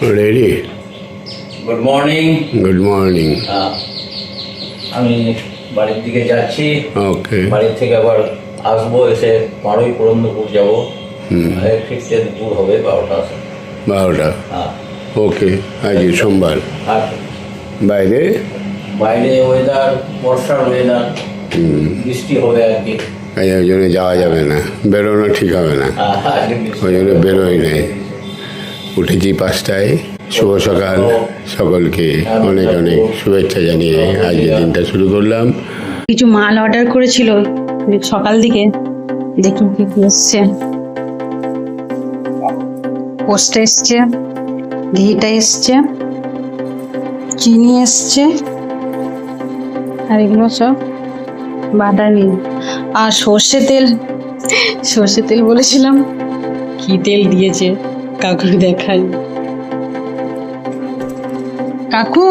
Ready? Good morning. Good morning. আমি বাড়ির দিকে যাচ্ছি। ওকে। বাড়ির থেকে আবার আসবো, এসে পাড়ই পুরন্দপুর যাবো। ফিরতে দুপুর হবে 12টা। 12টা? হ্যাঁ। ওকে। আজ সোমবার। আর বাইরে বাইরে ওয়েদার বর্ষার ওয়েদার, বৃষ্টি হবে আর কি। ওই জন্য যাওয়া যাবে না, বেরোনো ঠিক হবে না, ওই জন্য বেরোই নাই। উঠেছি 5টায়। শুভ সকাল সকলকে, অনেক অনেক শুভেচ্ছা জানিয়ে আজকের দিনটা শুরু করলাম। কিছু মাল অর্ডার করেছিল সকাল দিকে, দেখি কি কি এসছে। পোস্ট এসছে, ঘিটা এসছে, চিনি এসছে, আর এগুলো সব বাটারি। আর সর্ষে তেল বলেছিলাম, কি তেল দিয়েছে কাকুকে দেখাই। কাকু,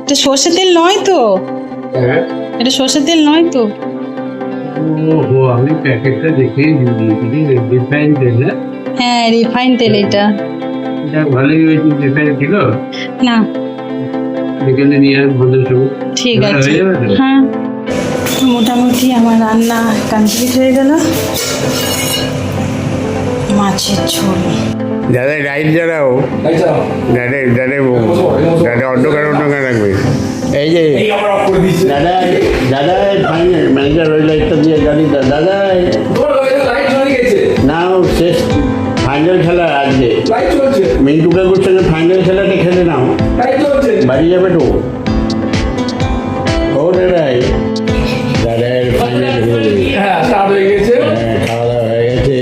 এটা সর্ষে তেল নয় তো? এটা সর্ষে তেল নয় তো? ওহো, আমি প্যাকেটটা দেখেই রিফাইন তেল। হ্যাঁ, রিফাইন তেল। এটা ভালোই হয়েছে। রিফাইন ছিল না? এখানে নিয়ে আসবো। ঠিক আছে। হ্যাঁ, মোটামুটি আমার রান্না কমপ্লিট হয়ে গেল। মাছের ঝোল। দাদা রাইট দাঁড়াও, দাদা অন্ধকার রাখবে। এই যে দাদা, দাদা ম্যানেজার ওই লাইটটা দিয়ে গাড়ি। দাদা না, শেষ ফাইনাল খেলা আজকে। মিন্টু কাকুর সঙ্গে ফাইনাল খেলাটা খেলে নাও, বাড়ি যাবে তো। ও দাদাই, দাদার ফাইনাল হয়ে গেছে। হ্যাঁ, খাওয়া দাওয়া হয়ে গেছে।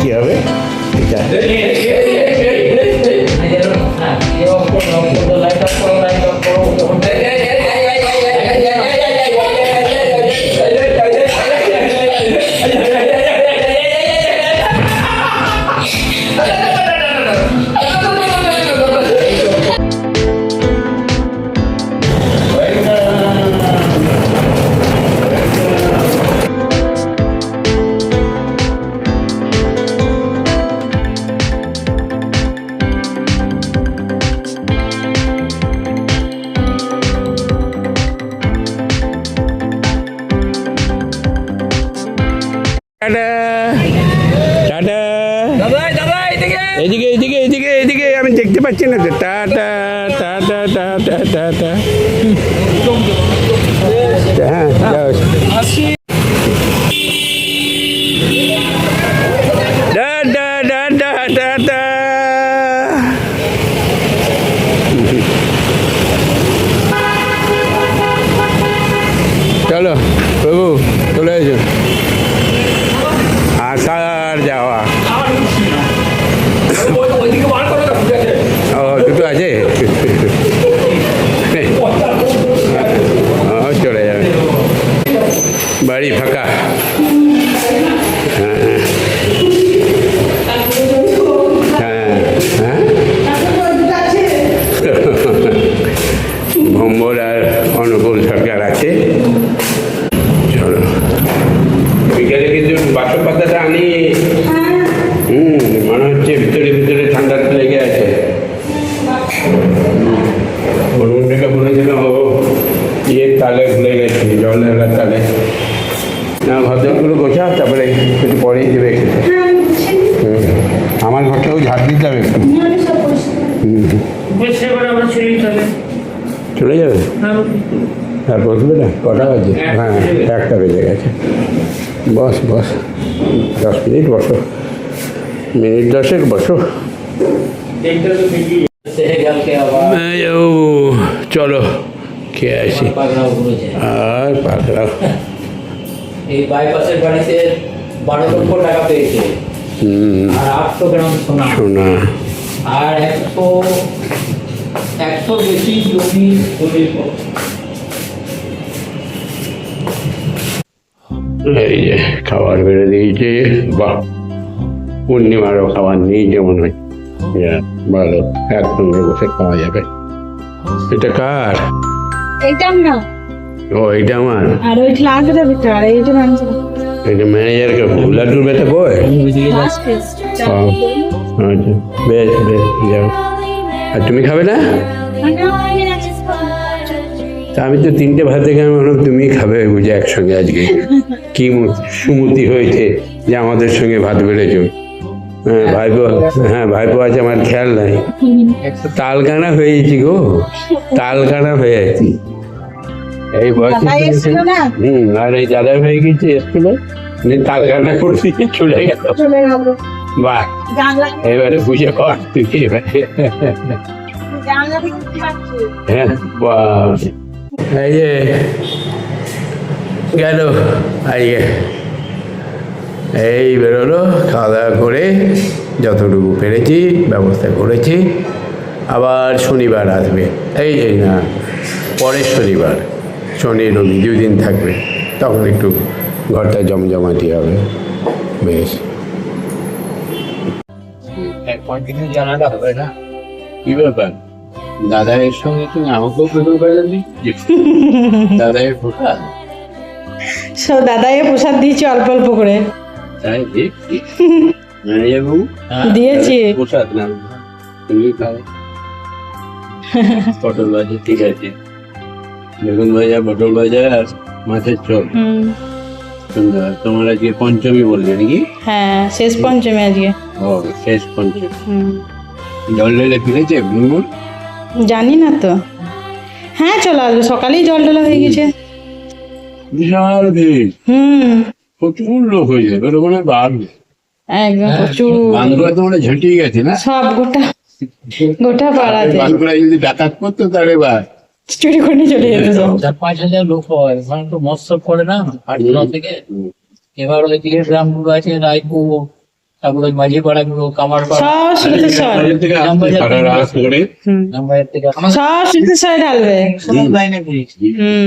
কি হবে এদিকে এদিকে এদিকে এদিকে, আমি দেখতে পাচ্ছি না তো। Tata tata tata tata. হ্যাঁ, চলো প্রভু, চলে এসো। আসার যাওয়া দুটো আছে। চলে যাবে, বাড়ি ফাঁকা। হ্যাঁ হ্যাঁ হ্যাঁ, ভম্বর আর অনুকূল সরকার আছে। চলো, বিকেলে কিন্তু বাসক পাতাটা আনি। মনে হচ্ছে ভিতরে ভিতরে ঠান্ডা লেগে আছে। অরুণটাকে বলেছিলাম, ও ইয়ের তালে ভুলে গেছি, জলের তালে। না, ঘরগুলো গোছা, তারপরে একটু পরেই দেবে খেতে। আমার ঘরটাও ঝাড় দিতে হবে একটু। চলে যাবে? আর বসবে না? কটা বাজে? হ্যাঁ, 1টা বেজে গেছে। বস বস, 10 মিনিট বসো, মিনিট 10 বসো। চলো খেয়ে আসি। আর পাকড়া এই বাইপাসের বাড়িতে 12 লক্ষ টাকা পেয়েছে, আর 800 গ্রাম সোনা, আর 100 বেশি জমি দলিল। এই যে খাবার বেড়ে দিয়েছে। বাহ, পূর্ণিমারও খাবার নেই যেমন হয়। ভালো, একসঙ্গে বসে খাওয়া যাবে। এটা কার? এইটা না, ও এটা আমার, আর ওই লালটা ভিতরে আর এইটা মাংস এটা ম্যানেজার কাকু। লাড্ডুর বেটা কয়? আচ্ছা বেশ বেশ, যাও। আর তুমি খাবে না? তা আমি তো 3টে ভাত দেখে আমি ভাবলাম তুমি খাবে বুঝে একসঙ্গে আজকে। কি সুমতি হয়েছে যে আমাদের সঙ্গে ভাত বেড়েছো। হ্যাঁ ভাইপো, হ্যাঁ ভাইপো আছে, আমার খেয়াল নাই। তালকানা হয়ে গেছি গো, তালকানা হয়ে যাচ্ছি এই বয়সে। আর এই দাদা হয়ে গেছে স্কুলে, তালকানা করছি, চলে গেল। বাহ, এবারে বুঝে কর তুই এবারে। হ্যাঁ বাহ, এই যে গেল আজকে, এই বেরোলো, খাওয়া দাওয়া করে যতটুকু পেরেছি ব্যবস্থা করেছি। আবার শনিবার আসবে, এই যে না পরের শনিবার, শনি রবি 2 দিন থাকবে, তখন একটু ঘরটা জমজমাটি হবে। বেশ, কন্টিনিউ জানাটা হবে না? কি ব্যাপার দাদায়ের সঙ্গে তুমি আমাকেও পেপার বাজালি? দাদায়ের প্রসাদ, সব দাদাকে প্রসাদ দিয়েছি অল্প অল্প করে। তাই দেখছি ম্যানেজার বাবু দিয়েছি। প্রসাদ না তুমি খাও। পটল ভাজা ঠিক আছে, বেগুন ভাজা, পটল ভাজা আর মাছের ঝোল। সুন্দর। তোমার আজকে পঞ্চমী বললে নাকি? হ্যাঁ, শেষ পঞ্চমী আজকে। ও শেষ পঞ্চমী। জল ঢেলে ফিরেছে বুনবুন? জানি না তো। হ্যাঁ চলে আসবে, সকালেই জল ঢালা হয়ে গেছে। বিশাল ভিড়, প্রচুর লোক হয়ে যাবে, ওটা মনে হয় বাড়বে একদম প্রচুর। বানগুলা তো মানে ঝাঁটিয়ে গেছে না সব গোটা গোটা পাড়াতে বানগুলা যদি ডাকাত করতো তাহলে বা চুরি করে নিয়ে চলে যেত সব। 4-5 হাজার লোক হয়, ওখানে তো মৎসব করে না আটগুলো থেকে। এবার ওই দিকে গ্রামগুলো আছে, রায়পুর, তারপরে ওই মাঝি পাড়াগুলো, কামারপাড়া, সব সিদ্ধেশ্বর, রামবাজার থেকে সব সিদ্ধেশ্বরে ঢালবে।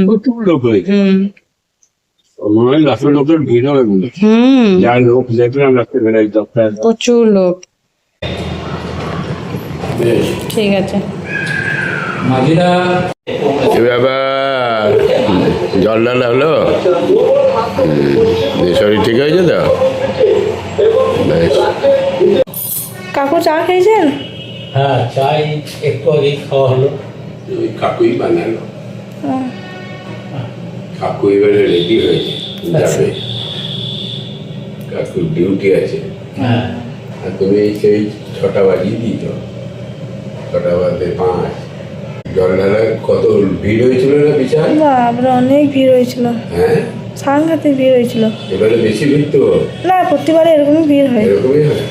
প্রচুর লোক হয়েছে, মনে হয় লাখের লোকের ভিড় হবে বলে। যা লোক দেখলাম রাত্রেবেলায় দপ্তর। প্রচুর লোক। বেশ, ঠিক আছে। মাঝিরা ব্যাপার, জল ঢালা হলো? শরীর ঠিক হয়েছে তো? বেশ। কাকু চা খেয়েছেন? হ্যাঁ, চাই একটু আগেই খাওয়া হলো। ওই কাকুই বানালো, কাকু এবারে রেডি হয়েছে যাবে, কাকুর ডিউটি আছে। হ্যাঁ, আর তুমি সেই 6টা বাজিয়ে দিয়েছ, 6টা বাজে 5। জল ঢালা কত ভিড় হয়েছিল না বিশাল? বাবরে অনেক ভিড় হয়েছিল, হ্যাঁ সাংঘাতিক ভিড় হয়েছিল। এবারে বেশি ভিড় তো? না, প্রতিবারে এরকমই ভিড় হয়। এরকমই হয়।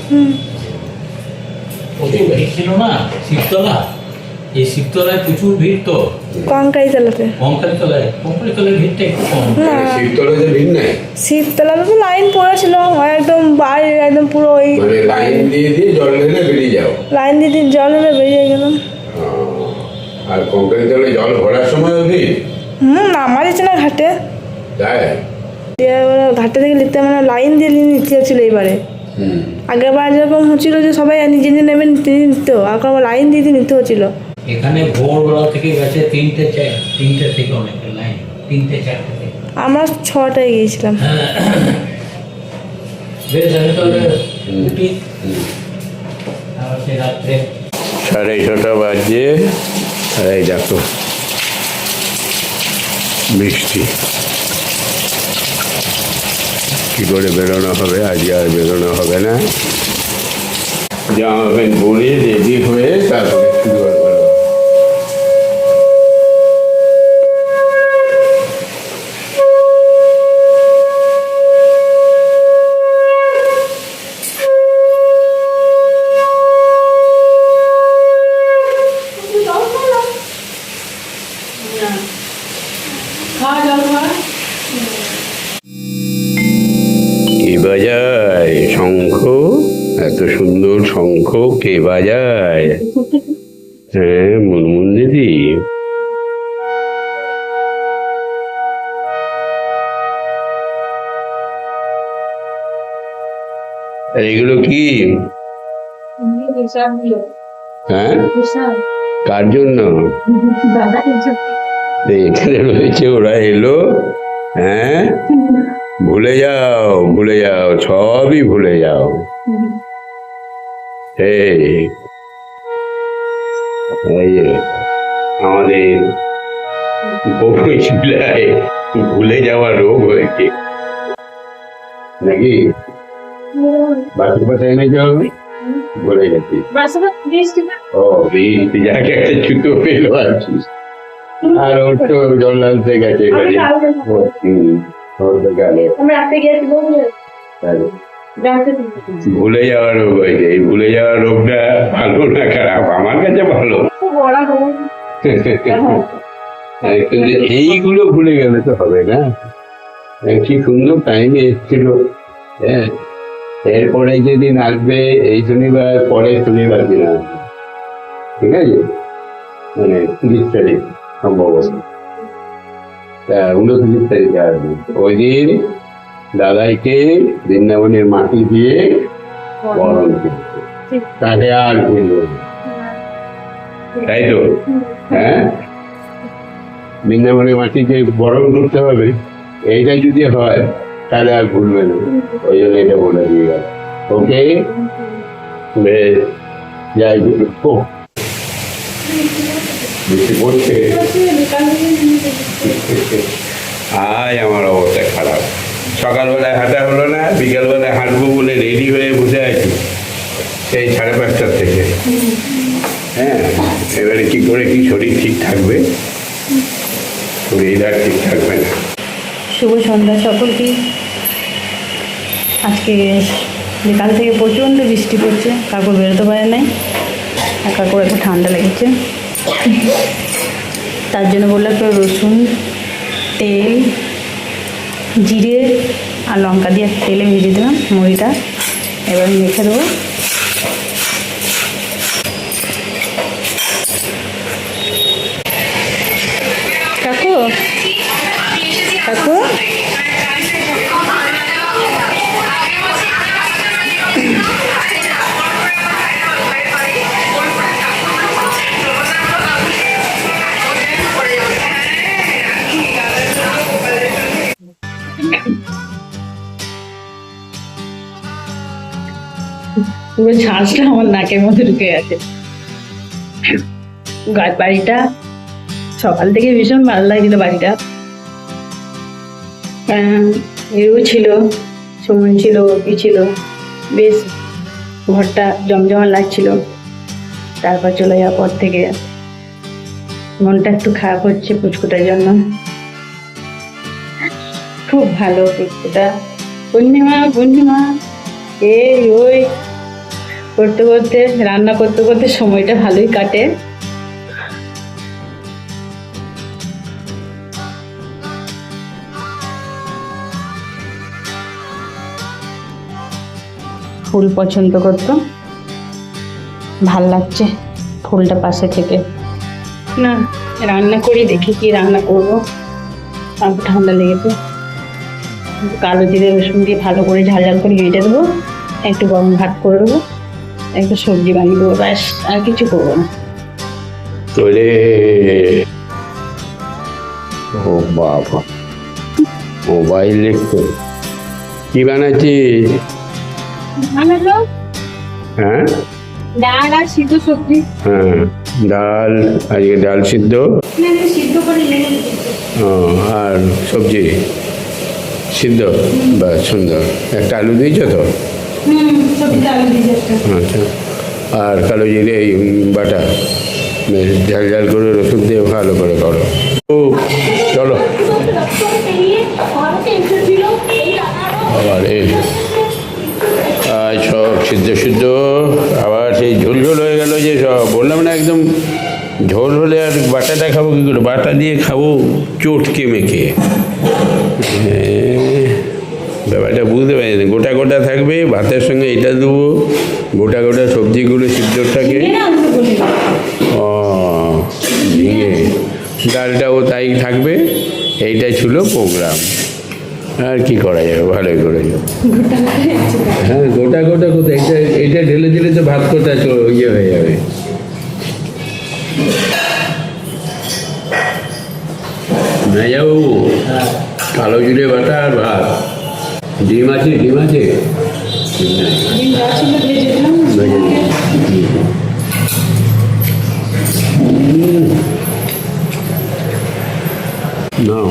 প্রচুর ভিড় ছিল না শিবতলা, এই শিবতলায় প্রচুর ভিড় তো। কঙ্কাই চালাতে কঙ্কালী তলায় ভিড়টা একটু কম। না, শিবতলাতে ভিড় নাই, শীততলাতে তো লাইন পড়েছিল একদম বাইরে, একদম পুরো ওই মানে লাইন দিয়ে দিয়ে জল ঢেলে বেরিয়ে যাও। লাইন দিয়ে জল হলে বেরিয়ে গেলাম। আর কঙ্কালী তলায় জল ভরার সময় ভিড়? আমার ইচ্ছে না ঘাটে, তাই? দিয়ে এবারে ঘাটে থেকে নিতে মানে লাইন দিয়ে নিতে হচ্ছিল এইবারে। আগের বার যেরকম হচ্ছিল যে সবাই নিজে নিজে নেবে নিত, আর লাইন দিয়ে নিতে হচ্ছিল। এখানে ভোরবেলা থেকে গেছে 3টে থেকে অনেকটা লাইন, 3-4টে থেকে। আমরা 6টায় গিয়েছিলাম। বেশ, আমি তাহলে উঠি, আবার সে রাত্রে 6:30 বাজে। আর এই দেখো বৃষ্টি, কি করে বেরোনো হবে? আজকে আর বেরোনো হবে না। জামা প্যান্ট পরে রেডি হয়ে তারপরে শুরু করবো। কে বাজায় শঙ্খ? এত সুন্দর শঙ্খ কে বাজায়? হ্যাঁ, মুনমুন দিদি। আর এগুলো কি? হ্যাঁ, কার জন্য? এখানে রয়েছে, ওরা এলো, হ্যাঁ, ভুলে যাও, সবই ভুলে যাও। এই যে আমাদের বকুলশিলায় ভুলে যাওয়া রোগ হয়েছে নাকি? বাসুর পাশে এনে যাও, ভুলে গেছি। ও বৃষ্টি, যাকে একটা জুতো পেলো আর কি। আর ওর তো জল ঢালতে গেছে এবারে। ওর তো গেলে ভুলে যাওয়া রোগ হয়েছে। এই ভুলে যাওয়া রোগটা ভালো না খারাপ? আমার কাছে ভালো। কিন্তু এইগুলো ভুলে গেলে তো হবে না। কি সুন্দর টাইমে এসেছিল। হ্যাঁ, এরপরে যেদিন আসবে এই শনিবার, পরের শনিবার দিন আসবে, ঠিক আছে? মানে 30 তারিখ সম্ভবত, 29 তারিখে আসবে। ওই দিন দাদাইকে বৃন্দাবনের মাটি দিয়ে বরণ করছে, তাকে আর ভুলবে না। তাই তো? হ্যাঁ, বৃন্দাবনের মাটিকে বরণ করতে হবে, এইটা যদি হয় তাহলে আর ভুলবে না। ওই জন্য এটা বলে দিয়ে গেল। ওকে, বেশ, যাই বেশি পড়ছে। আজ আমার অবস্থা খারাপ। সকালবেলায় হাঁটা হলো না, বিকালবেলায় হাঁটবো বলে রেডি হয়ে বসে আছি সেই 5:30 থেকে। হ্যাঁ, এবারে কি করে কি শরীর ঠিক থাকবে? শরীর আর ঠিক থাকবে না। শুভ সন্ধ্যা সকলকে। আজকে বিকাল থেকে প্রচণ্ড বৃষ্টি পড়ছে, কাকুর বেরোতে পারে নাই, আর কাকুর একটু ঠান্ডা লেগেছে। তার জন্য বললাম একটু রসুন, তেল, জিরে আর লঙ্কা দিয়ে তেলে ভেজে দিলাম মুড়িটা, এবার মেখে দেবো। কাকু কাকু পুরো ঝাঁঝটা আমার নাকের মধ্যে ঢুকে গেছে। বাড়িটা সকাল থেকে ভীষণ ভালো লাগছিল। বাড়িটা এরও ছিল, সুমন ছিল, কি ছিল, বেশ ঘরটা জমজমা লাগছিল। তারপর চলে যাওয়ার পর থেকে মনটা একটু খারাপ হচ্ছে পুচকুটার জন্য। খুব ভালো পুচকুটা। পূর্ণিমা এই ওই করতে করতে, রান্না করতে করতে সময়টা ভালোই কাটে। ফুল পছন্দ করতো, ভাল লাগছে ফুলটা পাশে থেকে। না, রান্না করি, দেখি কি রান্না করবো। আমার ঠান্ডা লেগেছে, কালো জিরে রসুন দিয়ে ভালো করে ঝাল ঝাল করে বেটে দেবো, একটু গরম ভাত করে দেবো, একটু সবজি বানিয়ে দেবো, ব্যাস, আর কিছু করবো না। চলে ও বাবা, মোবাইল দেখতো। কি বানাচ্ছিস? হ্যাঁ, ডাল আর সিদ্ধ সবজি। হ্যাঁ, ডাল, আজকে ডাল সিদ্ধ। ও, আর সবজি সিদ্ধ, বা সুন্দর। একটা আলু দিয়েছ তো? আচ্ছা, আর কালো জিরে এই বাটা, বেশ ঝাল ঝাল করে রসুন দিয়ে ভালো করে করো। ও চলো, আবার এই সব সিদ্ধ আবার সেই ঝোল হয়ে গেল। যে সব বললাম না, একদম ঝোল হলে আর বাটাটা খাবো কী করে? বাটা দিয়ে খাবো চটকে মেখে। ব্যাপারটা বুঝতে পারি না। গোটা গোটা থাকবে, ভাতের সঙ্গে এটা দেবো, গোটা গোটা সবজিগুলো সিদ্ধটাকে ভেঙে, ডালটাও তাই থাকবে। এইটাই ছিল প্রোগ্রাম। আর কি করা যাবে, ভালোই করে যাবে। হ্যাঁ, গোটা গোটা কোথায়, এটা ঢেলে দিলে তো ভাত কোটা ইয়ে হয়ে যাবে। মেজাবু কালো জিরে বাটা আর ভাত। ডিম আছে? ডিম আছে? ডিম নাই। ভেজে দিই। নাও,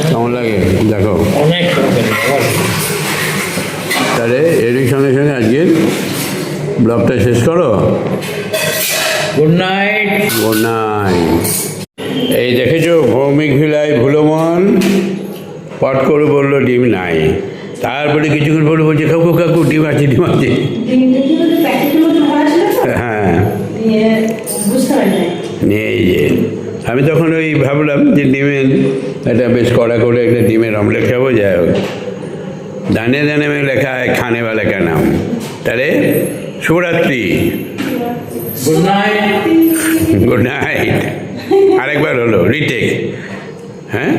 কেমন লাগে দেখো। অনেক তরকারি আবার। তাহলে এরই সঙ্গে সঙ্গে আজকে ব্লগটা শেষ করো। Good night. Good night. এই দেখেছো ভৌমিক ভিলায় ভুলমন পট করে বললো ডিম নাই, তারপরে কিছুক্ষণ পরে বলছে কাকু কাকু ডিম আছে, ডিম আছে। হ্যাঁ, এই যে আমি তখন ওই ভাবলাম যে ডিমের একটা বেশ কড়া করে একটা ডিমের অমলেট খাবো। যাই হোক, দানে দানে में লেখা है खाने वाले का नाम। তাহলে শুভরাত্রি, গুড নাইট। Good night. আরেকবার হলো রিটেক। হ্যাঁ।